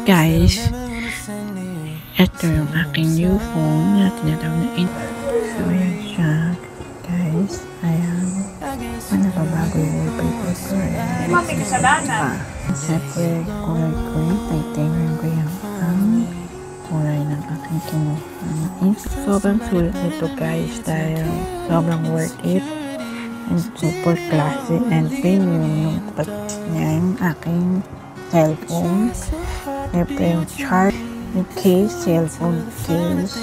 Guys, ito yung aking new phone na tinatawag na So, ayan siya. Guys, ayan. Nababago yung wallpaper ko. May kasalanan. Siyempre, kulay ko yung titanium ko yung kulay ng aking kinuha. Sobrang sulit nito guys dahil sobrang worth it. And super classy and premium yung patis niya yung aking cellphone. Siyempre yung charge, yung case, cellphone case.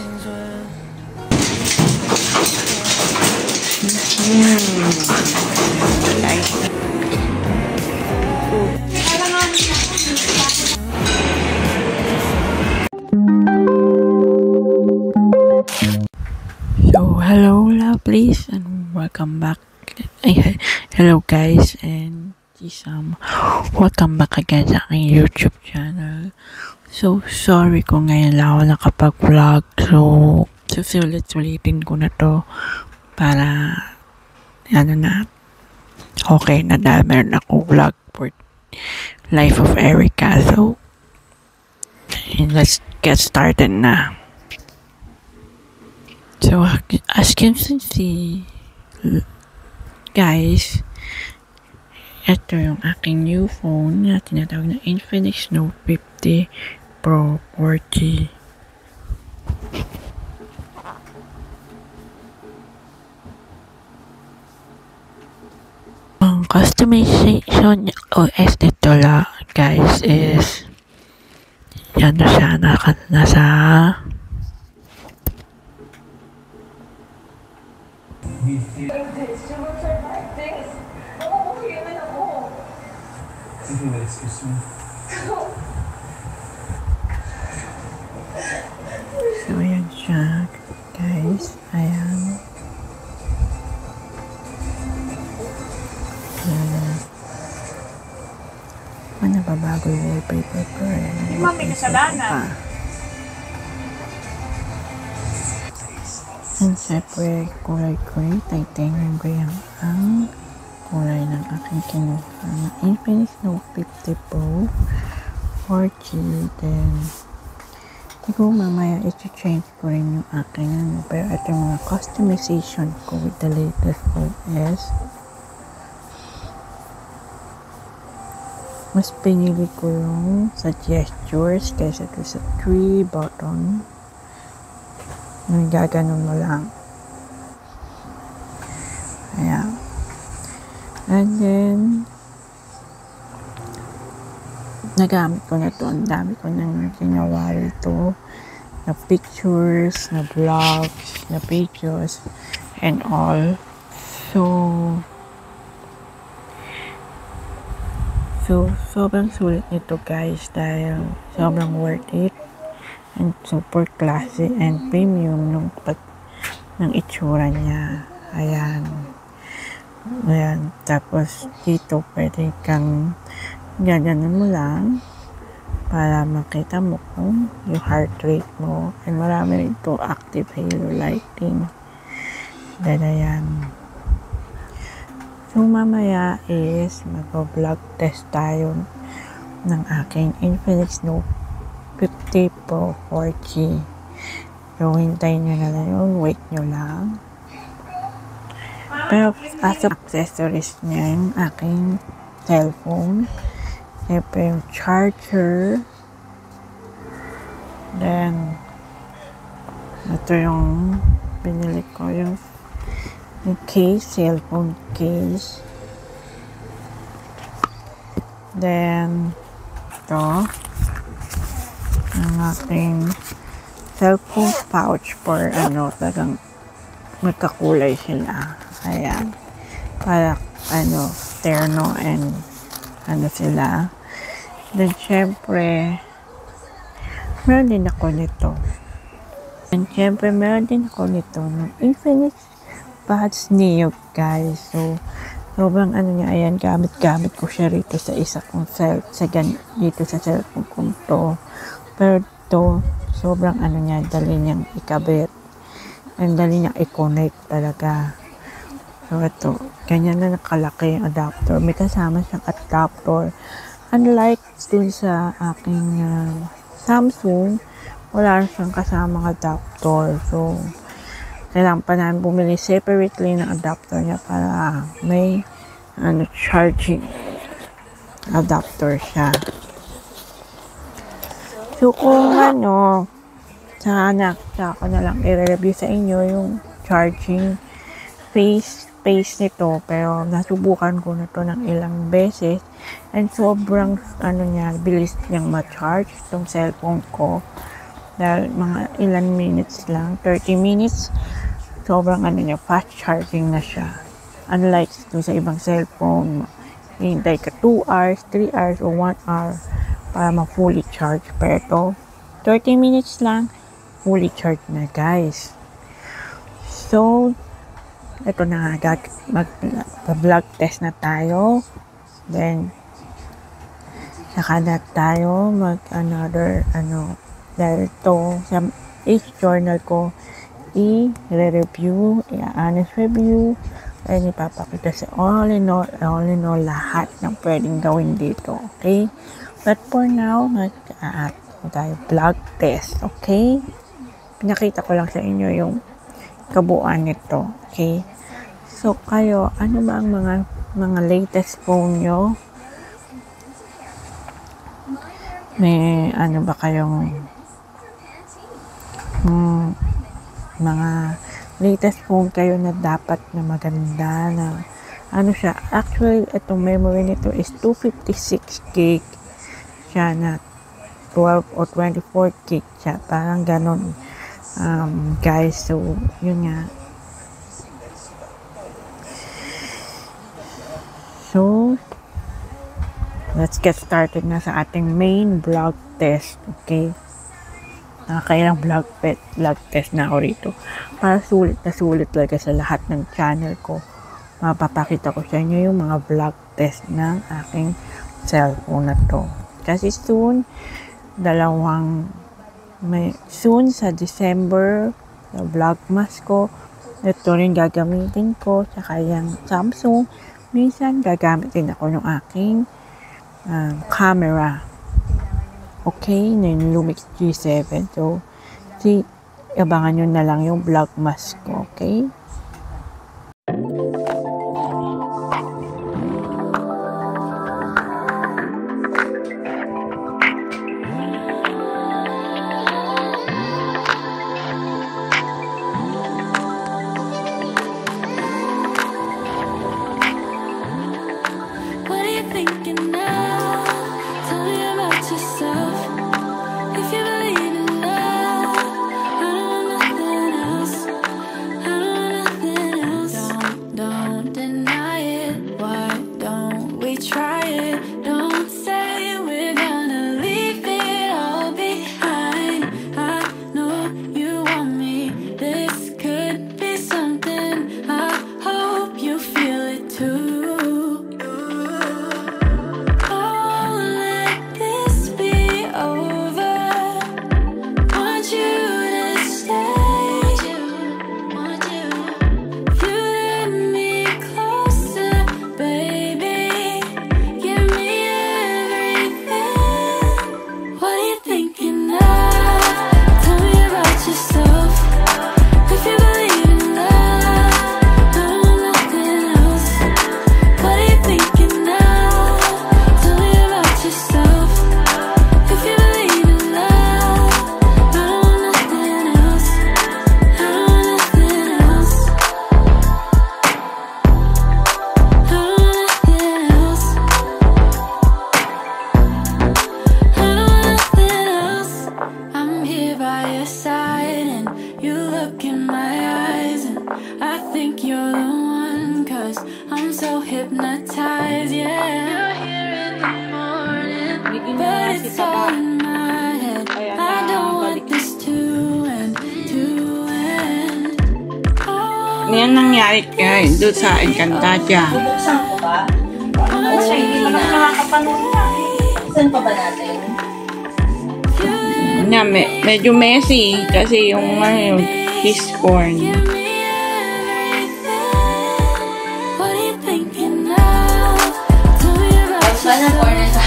So, hello lovelies and welcome back. Hello guys and welcome back again sa aking YouTube channel. So, sorry kung ngayon lang ako nakapag-vlog. So, susulit-sulitin ko na to para okay na dahil meron akong vlog for Life of Erica. So, let's get started na. So, as you can see, guys, ito yung aking new phone na tinatawag na Infinix Note 50 Pro 4G. Ang customization OS nito guys is yan na siya, nasa So, ayan siya, guys. Ayan. Nababago yung wallpaper ko. May kasalanan. And siyempre, kulay ko yung titanium ko yung kulay ng aking kinuha na Infinix Note 50 Pro 4G. Then, siguro mamaya i-change ko rin yung aking pero ito yung mga customization ko with the latest OS. Mas pinili ko yung sa gestures kaysa ito sa 3 button. Gaganon mo lang. Ayan. And then, nagamit ko na ito. Ang dami ko nang ginawa rito. Na pictures, na vlogs, na videos, and all. So, sobrang sulit nito guys dahil sobrang worth it. And super classy and premium ng itsura niya. Ayan. Ayan. Tapos, dito pwede kang gaganon mo lang para makita mo kung yung heart rate mo. And marami rin ito active halo lighting. Then, ayan. So, mamaya is mag-vlog test tayo ng aking Infinix Note 50 Pro 4G. So, hintayin nyo na lang yun. Wait nyo lang. Pero, as accessories niya, yung aking cellphone. Siyempre, yung charger. Then, ito yung binili ko. Yung case, cellphone case. Then, ito. Ang ating cellphone pouch for talagang magkakulay sila. Ayan. Para terno and sila. Then, syempre, meron din ako nito. And syempre, meron din ako nito ng Infinix Buds Neo, guys. So, sobrang niya, ayan, gamit ko siya rito sa isa kong dito sa cellphone kong to. Pero ito, sobrang niya, dali niyang ikabit. And dali niyang i-connect talaga. So, ito, ganyan na nakalaki yung adapter. May kasama siyang adapter unlike dun sa aking Samsung, wala siyang kasamang adapter. So, kailangan pa namin bumili separately ng adapter niya para may charging adapter siya. So, kung tsaka ko na lang i-review sa inyo yung charging space nito, pero nasubukan ko na to ng ilang beses and sobrang bilis niyang ma-charge itong cellphone ko dahil mga ilan minutes lang, 30 minutes, sobrang fast charging na siya, unlike dun sa ibang cellphone hintay ka 2 hours, 3 hours o 1 hour para ma-fully charge, pero ito 30 minutes lang fully charged na, guys. So, ito na, mag-vlog test na tayo. Then, saka na tayo mag-another, dahil ito, sa each journal ko, i-review, i-honest review, and ipapakita sa all in all, lahat ng pwedeng gawin dito. Okay? But for now, tayo vlog test. Okay? Pinakita ko lang sa inyo yung kabuuan nito. Okay? So, kayo, ano ba ang mga latest phone nyo? May ba kayong mga latest phone kayo na dapat na maganda na siya? Actually, itong memory nito is 256 gig siya, na 12 or 24 gig siya. Parang ganon. Guys, so yun nga. So, let's get started na sa ating main vlog test. Okay? Nakakailang vlog test na ako rito. Para sulit na sulit talaga sa lahat ng channel ko. Mapapakita ko sa inyo yung mga vlog test ng aking cellphone na to. Kasi soon sa December, sa Vlogmas ko, ito rin gagamitin ko, saka yung Samsung, minsan gagamitin ako ng aking camera. Okay, yung Lumix G7. So, abangan nyo na lang yung Vlogmas ko, okay? hypnotized, yeah. You're here in the morning, but it's all in my head. I don't want this to end, to end. Yan nangyari doon sa Encantadia. Bubuksan ko ba? Oo, hindi na nakakapanood na. Saan pa ba natin? Nga, medyo messy kasi yung cheese corn. Sana corner na.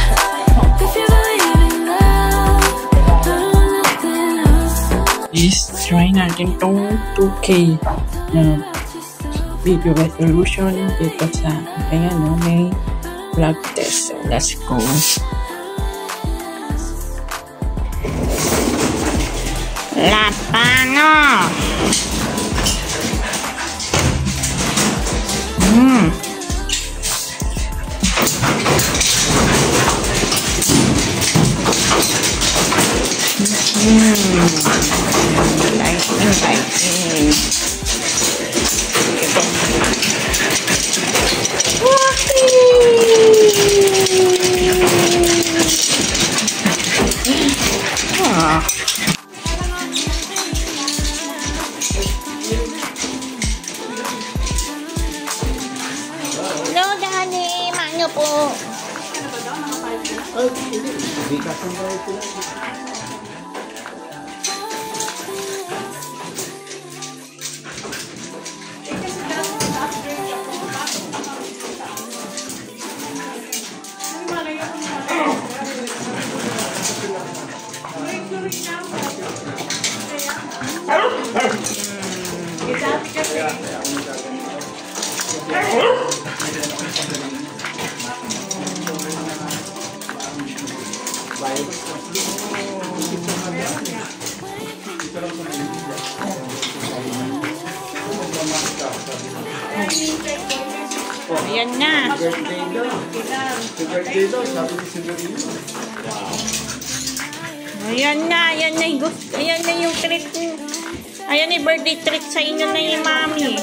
is try natin tong 2K na video resolution dito sa, ayan no, may vlog test. So, let's go. Lapano! Lighting. Hello, Daddy. Manyo po. Ayan na. Ayan na. Ayan na yung treat. Ayan na yung birthday treat sa inyo na yung mami.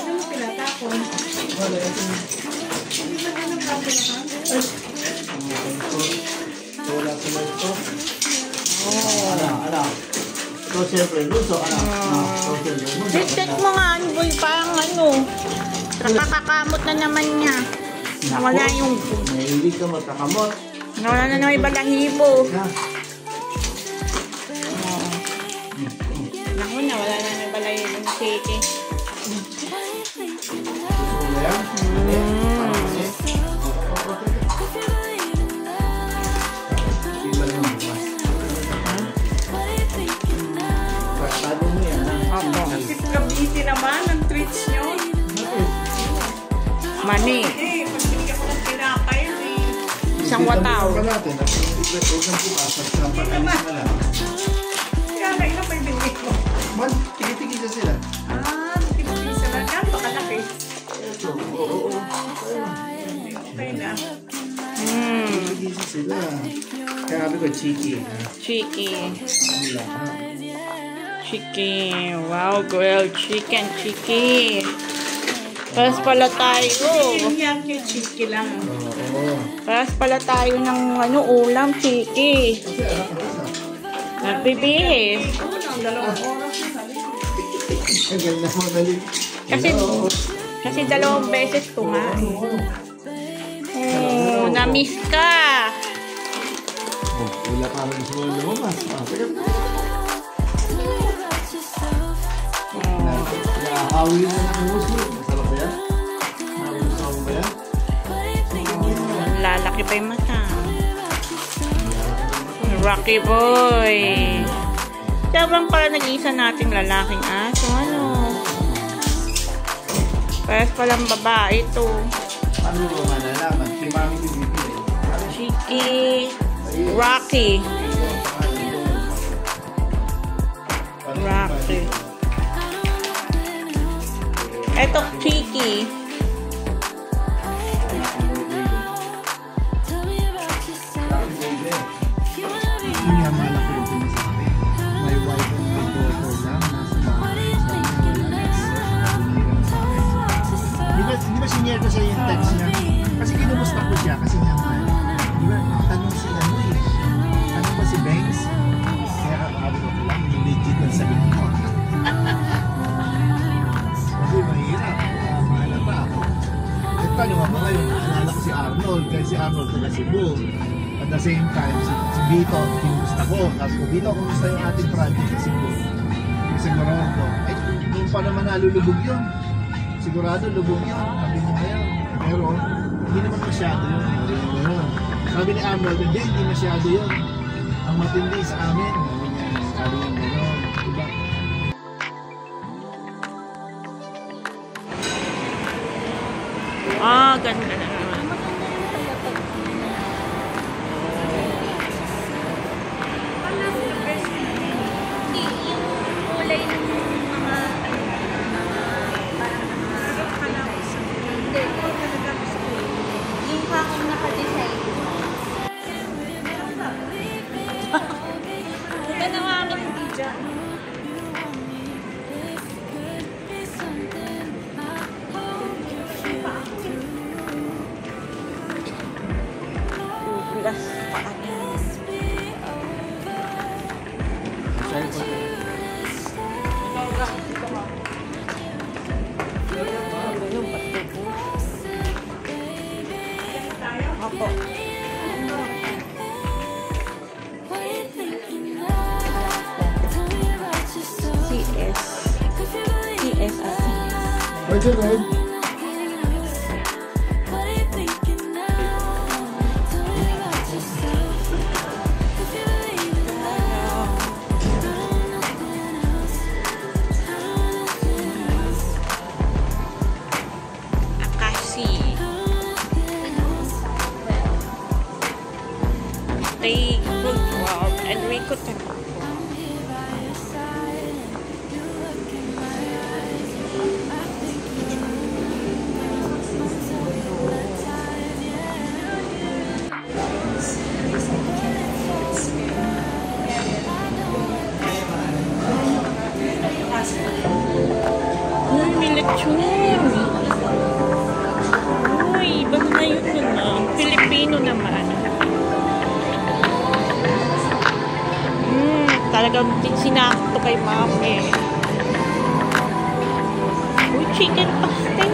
So, siyempre, luso, Tit mo nga, boy, parang ano. Nakakakamot na naman niya. Nawala yung... hindi ka matakamot. Nawala na naman yung balahibo. Naku, nawala na naman yung balahibo ng Kiki. Kabiti naman ang treats nyo. Mani. Eh, pag binigyan ko ng tinapay, Isang wataw. Natin, huwag kang pumasok sa pag-alis na lang. kaya na ilang may binigay ko. Man, tigil-tigil sila. Tinapay sa lang. Yan, baka laki. Oo. Okay na. Tigil sila. Kaya sabi ko, cheeky. Cheeky. Ano lang, ha? Chicken. Wow, grilled chicken. Chicken. Paras pala tayo. Yan yung chiki lang. Oo. Paras pala tayo ng ulam, chiki. Nagbibihis. Ang dalawang oras na sabi ko. Ang ganda mo, dali. Kasi 2 beses kumain. Oh, na-miss ka. Wala ka rin gusto mo lumabas. Nakahawin na ng muslim. Masarap ba yan? Nakahawin ba yan? Lalaki pa yung mata. Rocky boy. Sabang pala nag-iisa nating lalaking aso. Ano? Pares palang babae ito. Ano ba malalaman? Si Mami yung bibili. Chiki. Rocky. Rocky. Eto, Chiki. Hindi nga malaki yung pinasabi. My wife and my daughter lang. Nasa bahay. Di ba sinyer ko siya yung text niya? Kasi kinumusta ko siya. Kasi nga, di ba, tanong si ano eh. Tanong ba si Banks? Kaya ako lang, yung legit ang sabi ko. Kasi mahirap. Mahala pa ako. At paano nga ba ngayon? Naalala ko si Arnold. Kasi si Arnold taga Cebu. At the same time, si Vito, kinumusta ko. Tapos ko, Vito, kumusta yung ating project sa Cebu? Sigurado ko. Eh, kung pa naman nalulubog yun. Sigurado lubog yun. Sabi mo ngayon. Pero, hindi naman masyado yun. Sabi ni Arnold, hindi masyado yun. Ang matindi sa amin. Sabi niya gano'n. Diba? Ganda na naman. Hindi, yung kulay ng mga hindi, yung kakong naka-design. Diba naman hindi dyan? Tulas pa kanya. Ako. Where's your road? Akashi. They good work and we could Uy, may lechon. Uy, iba na yun naman. Filipino naman. Talagang sinakto kay mami. Uy, chicken pastel.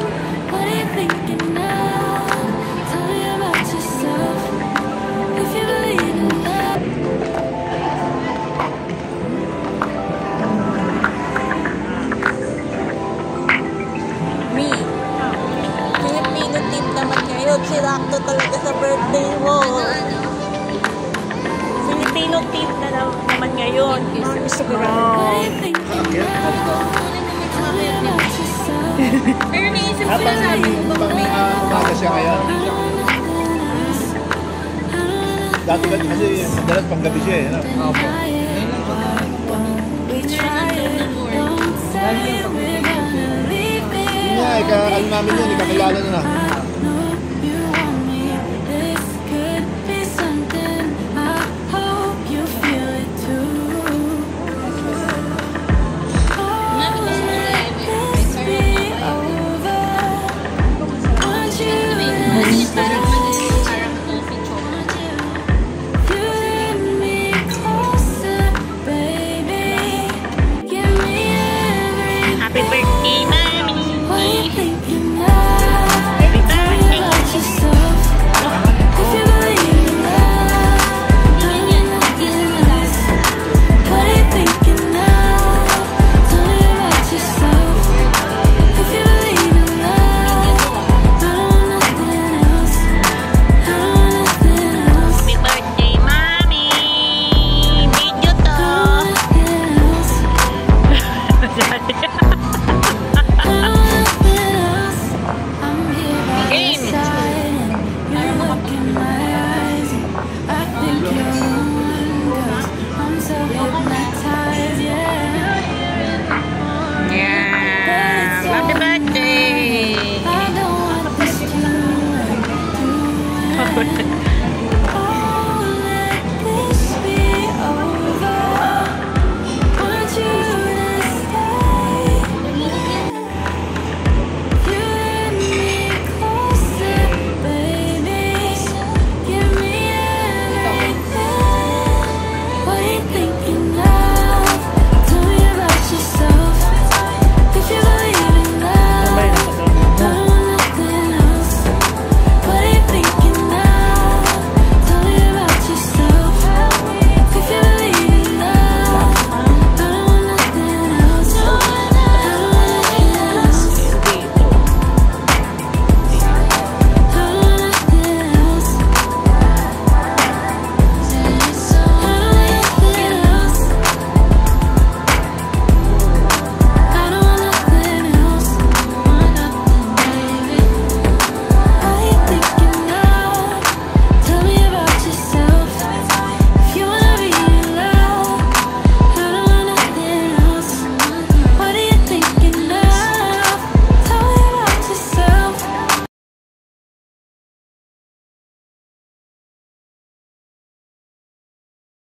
What are you thinking now? Tell me about yourself. If you believe in love. Me. Filipino team naman ngayon. Sinakto talaga sa birthday mo. Filipino team na naman ngayon. Gusto ko What are you thinking Okay. Tell me about yourself. Pero naisip ko Habang na sabi ko bang may umaga siya ngayon. Dati kasi madalas panggabi siya eh. No? Yun nga, ano namin yun, ikakilala na na.